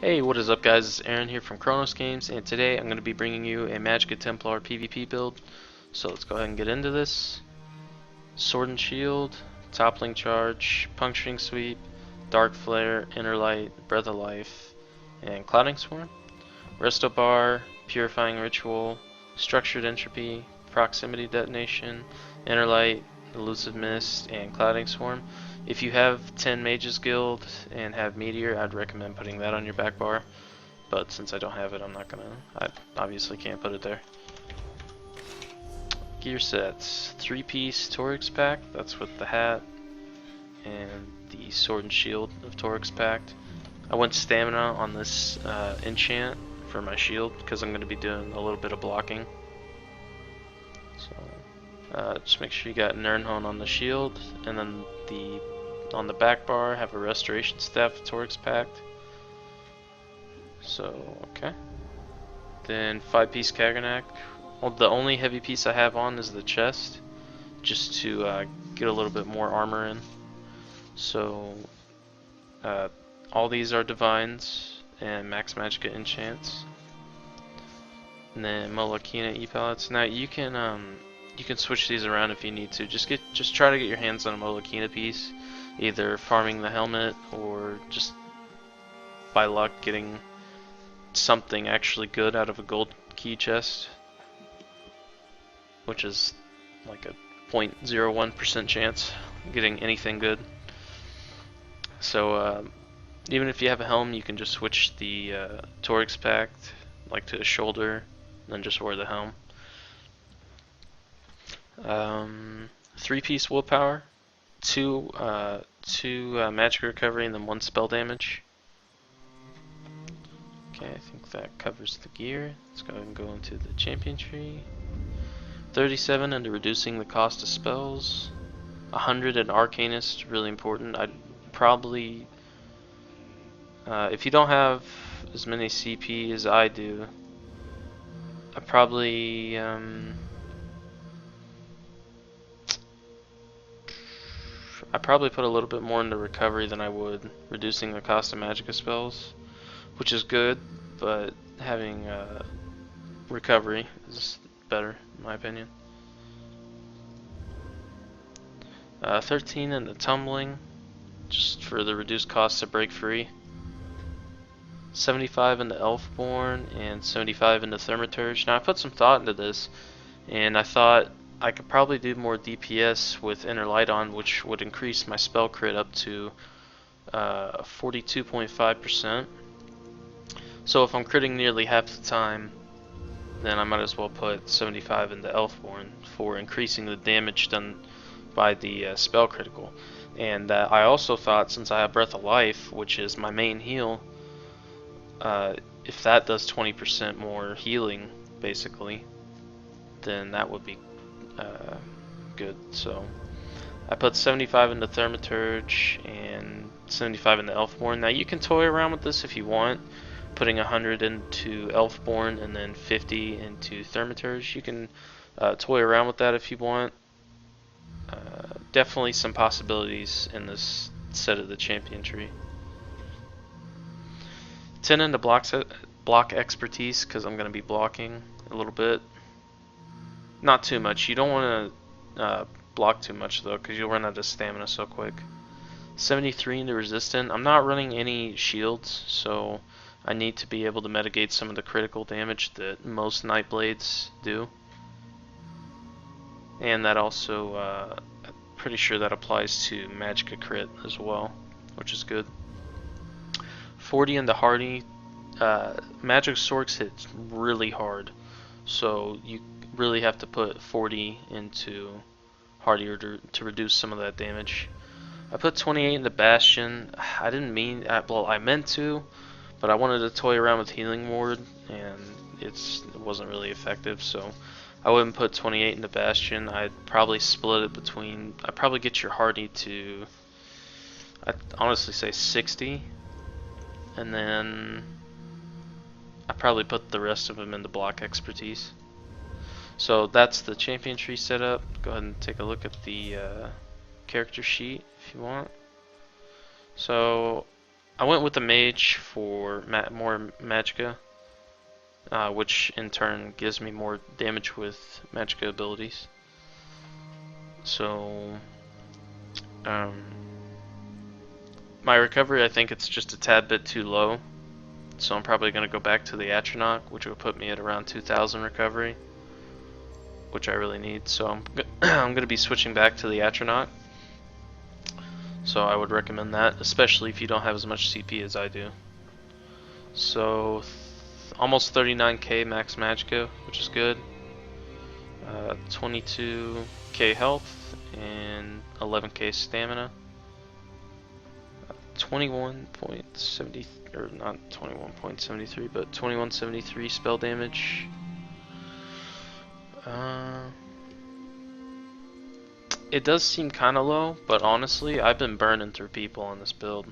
Hey, what is up guys? It's Aaron here from Kronos Games, and today I'm going to be bringing you a Magicka Templar PvP build. So let's go ahead and get into this. Sword and Shield, Toppling Charge, Puncturing Sweep, Dark Flare, Inner Light, Breath of Life, and Clouding Swarm. Resto Bar, Purifying Ritual, Structured Entropy, Proximity Detonation, Inner Light, Elusive Mist, and Clouding Swarm. If you have 10 Mages Guild and have Meteor, I'd recommend putting that on your back bar. But since I don't have it, I obviously can't put it there. Gear sets. 3-piece Torix pack, that's with the hat, and the Sword and Shield of Torix packed. I went stamina on this enchant for my shield because I'm going to be doing a little bit of blocking. So just make sure you got Nernhone on the shield, and then on the back bar have a Restoration Staff Torix packed. So okay. Then 5-piece Kaganak. Well, the only heavy piece I have on is the chest, just to get a little bit more armor in. So all these are divines and max magicka enchants. And then Molokina e-pellets. Now you can switch these around if you need to. Just try to get your hands on a Molokina piece, either farming the helmet or just by luck getting something actually good out of a gold key chest, which is like a 0.01% chance of getting anything good. So even if you have a helm, you can just switch the Torix pact like to a shoulder, and then just wear the helm. 3-piece willpower, two magic recovery, and then 1 spell damage. Okay, I think that covers the gear. Let's go ahead and go into the champion tree. 37 into reducing the cost of spells. 100 in Arcanist, really important. I'd probably, if you don't have as many CP as I do, I'd probably put a little bit more into recovery than I would reducing the cost of magicka spells, which is good, but having recovery is better in my opinion. 13 in the tumbling, just for the reduced cost to break free. 75 in the Elfborn and 75 in the Thaumaturge. Now I put some thought into this, and I thought I could probably do more DPS with Inner Light on, which would increase my spell crit up to 42.5%. So if I'm critting nearly half the time, then I might as well put 75 in the Elfborn for increasing the damage done by the spell critical. And I also thought, since I have Breath of Life, which is my main heal, if that does 20% more healing, basically, then that would be good. So I put 75 into Thaumaturge and 75 into Elfborn. Now you can toy around with this if you want, putting 100 into Elfborn and then 50 into Thaumaturge. You can toy around with that if you want. Definitely some possibilities in this set of the champion tree. 10 into block expertise, because I'm going to be blocking a little bit. Not too much. You don't want to block too much though, because you'll run out of stamina so quick. 73 into resistant. I'm not running any shields, so I need to be able to mitigate some of the critical damage that most Nightblades do. And that also, pretty sure that applies to Magicka crit as well, which is good. 40 into hardy. Magic Sorks hits really hard, so you really have to put 40 into hardy to reduce some of that damage. I put 28 into Bastion. I didn't mean, well, I meant to, but I wanted to toy around with Healing Ward, and it wasn't really effective, so I wouldn't put 28 into Bastion. I'd probably split it between, I'd probably get your hardy to, I'd honestly say 60, and then I probably put the rest of them into block expertise. So that's the champion tree setup. Go ahead and take a look at the character sheet if you want. So I went with the mage for more Magicka, which in turn gives me more damage with Magicka abilities. So, um, my recovery, I think it's just a tad bit too low. So I'm probably going to go back to the Atronach, which will put me at around 2,000 recovery, which I really need. So I'm going to be switching back to the Atronach. So I would recommend that, especially if you don't have as much CP as I do. So almost 39k max Magicka, which is good. 22k health and 11k stamina. 21.70, or not 21.73, but 2173 spell damage. It does seem kind of low, but honestly, I've been burning through people on this build.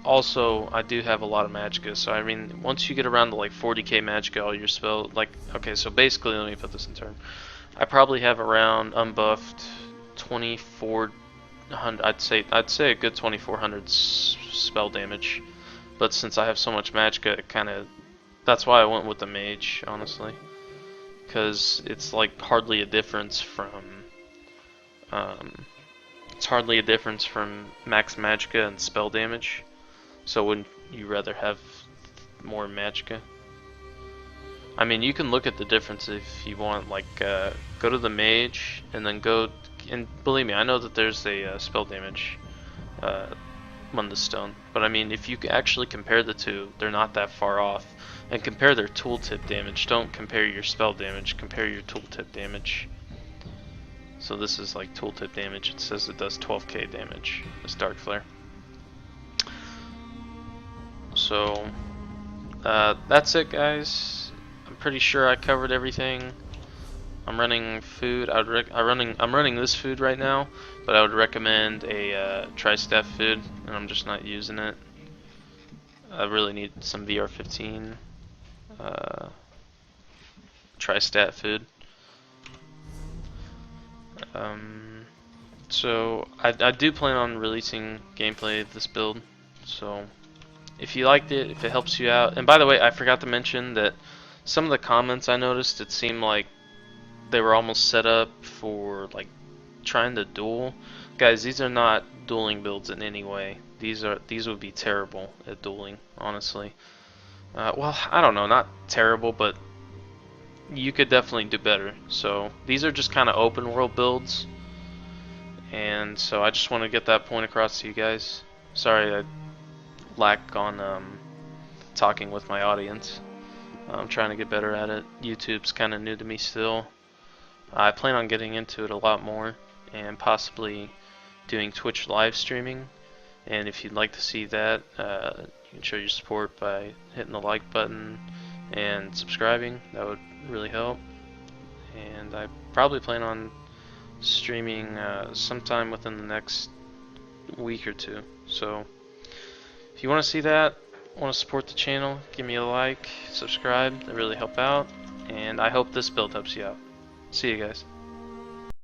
Also, I do have a lot of Magicka, so I mean, once you get around to like 40k Magicka, all your spell, like, okay, so basically, let me put this in turn. I probably have around unbuffed 2400. I'd say a good 2400 spell damage, but since I have so much Magicka, it kind of, that's why I went with the mage, honestly, because it's like hardly a difference from max Magicka and spell damage. So wouldn't you rather have more Magicka? I mean, you can look at the difference if you want, like, go to the mage, and then go, and believe me, I know that there's a spell damage Mundus Stone, but I mean, if you actually compare the two, they're not that far off, and compare their tooltip damage. Don't compare your spell damage, compare your tooltip damage. So this is like tooltip damage, it says it does 12k damage, this Dark Flare. So, that's it, guys. I'm pretty sure I covered everything. I'm running food. I'm running this food right now, but I would recommend a tri-staff food, and I'm just not using it. I really need some VR15 tri-stat food. So I do plan on releasing gameplay of this build. So if you liked it, if it helps you out, and by the way, I forgot to mention that some of the comments I noticed, it seemed like they were almost set up for like trying to duel. Guys, these are not dueling builds in any way. These would be terrible at dueling, honestly. Well, I don't know, not terrible, but you could definitely do better. So these are just kind of open world builds, and so I just want to get that point across to you guys. Sorry, I lack on talking with my audience. I'm trying to get better at it. YouTube's kind of new to me still. I plan on getting into it a lot more, and possibly doing Twitch live streaming. And if you'd like to see that, you can show your support by hitting the like button and subscribing. That would really help. And I probably plan on streaming sometime within the next week or two. So if you want to see that, want to support the channel, give me a like, subscribe. That really help out. And I hope this build helps you out. See you guys.